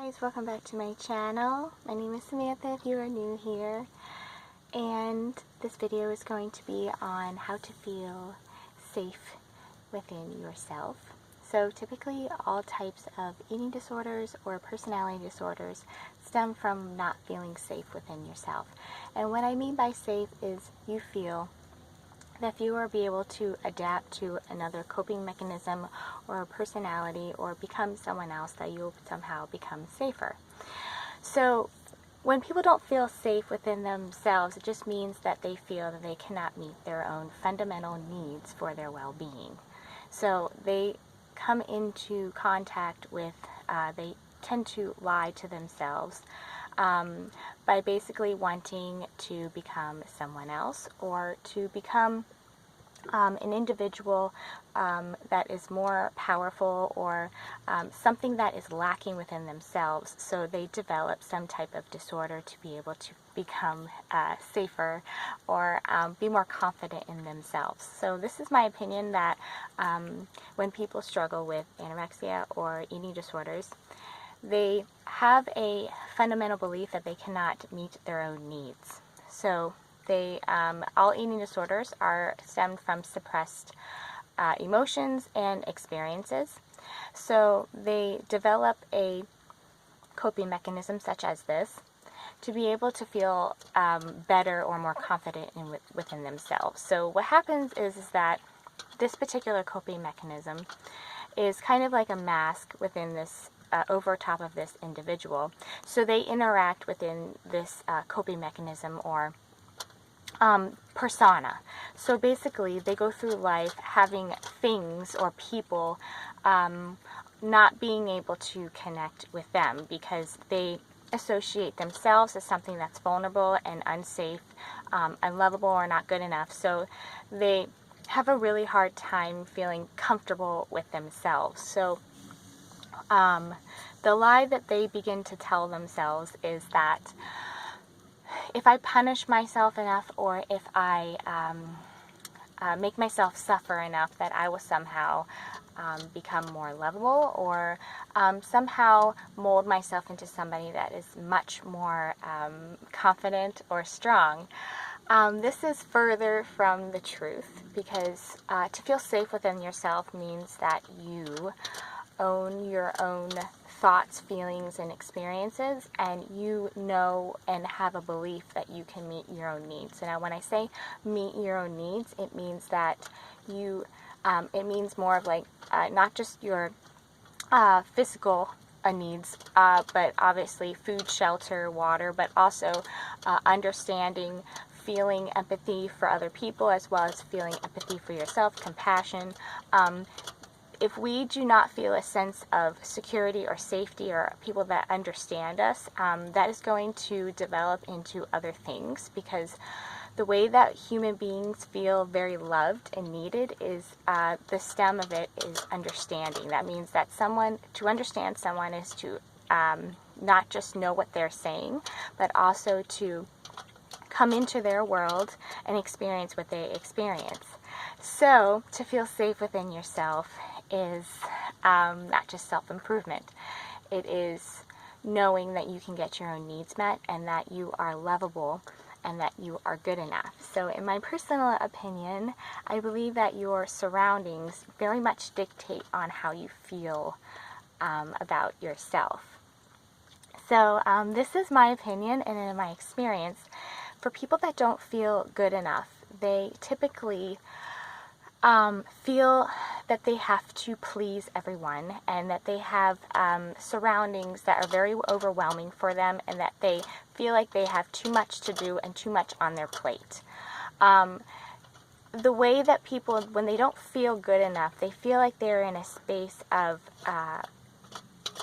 Guys, welcome back to my channel. My name is Samantha if you are new here, and this video is going to be on how to feel safe within yourself. So typically all types of eating disorders or personality disorders stem from not feeling safe within yourself. And what I mean by safe is you feel that you will be able to adapt to another coping mechanism or a personality or become someone else, that you'll somehow become safer. So when people don't feel safe within themselves, it just means that they feel that they cannot meet their own fundamental needs for their well-being. So they come into contact with, they tend to lie to themselves by basically wanting to become someone else or to become an individual that is more powerful, or something that is lacking within themselves. So they develop some type of disorder to be able to become safer or be more confident in themselves. So this is my opinion that when people struggle with anorexia or eating disorders, they have a fundamental belief that they cannot meet their own needs. So all eating disorders are stemmed from suppressed emotions and experiences. So they develop a coping mechanism such as this to be able to feel better or more confident within themselves. So what happens is that this particular coping mechanism is kind of like a mask within this over top of this individual. So they interact within this coping mechanism or persona. So basically they go through life having things or people not being able to connect with them because they associate themselves as something that's vulnerable and unsafe, unlovable, or not good enough. So they have a really hard time feeling comfortable with themselves. So the lie that they begin to tell themselves is that if I punish myself enough, or if I make myself suffer enough, that I will somehow become more lovable, or somehow mold myself into somebody that is much more confident or strong. This is further from the truth, because to feel safe within yourself means that you own your own thoughts, feelings, and experiences, and you know and have a belief that you can meet your own needs. And now when I say meet your own needs, it means that you, it means more of like not just your physical needs, but obviously food, shelter, water, but also understanding, feeling empathy for other people, as well as feeling empathy for yourself, compassion. If we do not feel a sense of security or safety or people that understand us, that is going to develop into other things, because the way that human beings feel very loved and needed is the stem of it is understanding. That means that to understand someone is to not just know what they're saying, but also to come into their world and experience what they experience. So to feel safe within yourself is not just self-improvement. It is knowing that you can get your own needs met, and that you are lovable, and that you are good enough. So in my personal opinion, I believe that your surroundings very much dictate on how you feel about yourself. So this is my opinion, and in my experience, for people that don't feel good enough, they typically feel that they have to please everyone, and that they have surroundings that are very overwhelming for them, and that they feel like they have too much to do and too much on their plate. The way that people, when they don't feel good enough, they feel like they're in a space of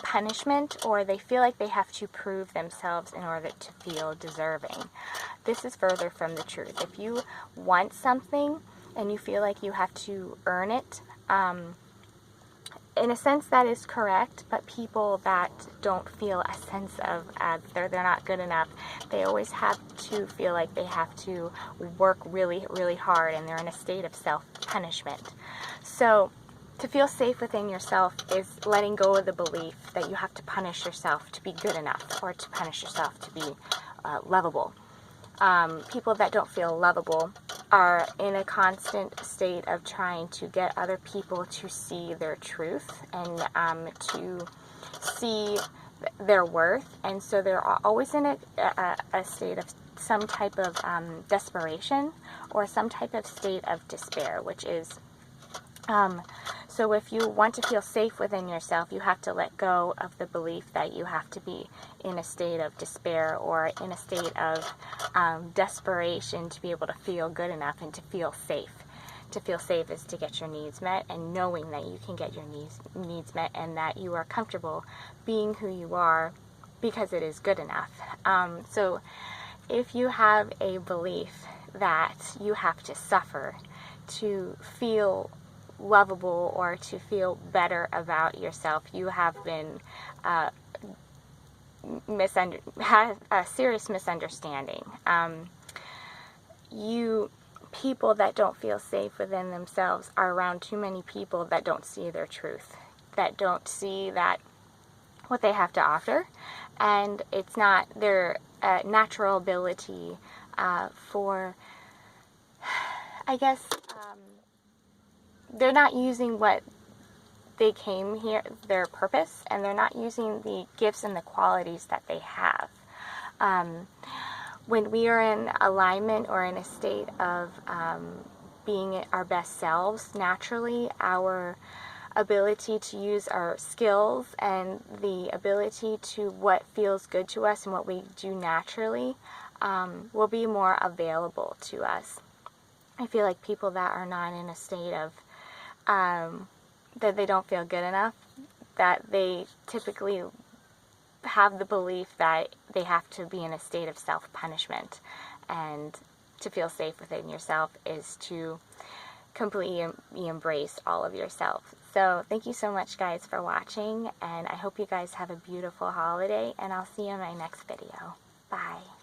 punishment, or they feel like they have to prove themselves in order to feel deserving. This is further from the truth. If you want something and you feel like you have to earn it, in a sense that is correct, but people that don't feel a sense of they're not good enough, they always have to feel like they have to work really, really hard, and they're in a state of self-punishment. So to feel safe within yourself is letting go of the belief that you have to punish yourself to be good enough, or to punish yourself to be lovable. People that don't feel lovable are in a constant state of trying to get other people to see their truth and to see their worth, and so they're always in a state of some type of desperation or some type of state of despair, which is so if you want to feel safe within yourself, you have to let go of the belief that you have to be in a state of despair or in a state of desperation to be able to feel good enough and to feel safe. To feel safe is to get your needs met, and knowing that you can get your needs met and that you are comfortable being who you are because it is good enough. So if you have a belief that you have to suffer to feel lovable or to feel better about yourself, you have been had a serious misunderstanding. People that don't feel safe within themselves are around too many people that don't see their truth, that don't see that what they have to offer, and it's not their natural ability for, I guess, they're not using what they came here, their purpose, and they're not using the gifts and the qualities that they have. When we are in alignment or in a state of being our best selves, naturally our ability to use our skills and the ability to what feels good to us and what we do naturally will be more available to us. I feel like people that are not in a state of that they don't feel good enough, that they typically have the belief that they have to be in a state of self-punishment, and to feel safe within yourself is to completely embrace all of yourself. So thank you so much, guys, for watching, and I hope you guys have a beautiful holiday, and I'll see you in my next video. Bye.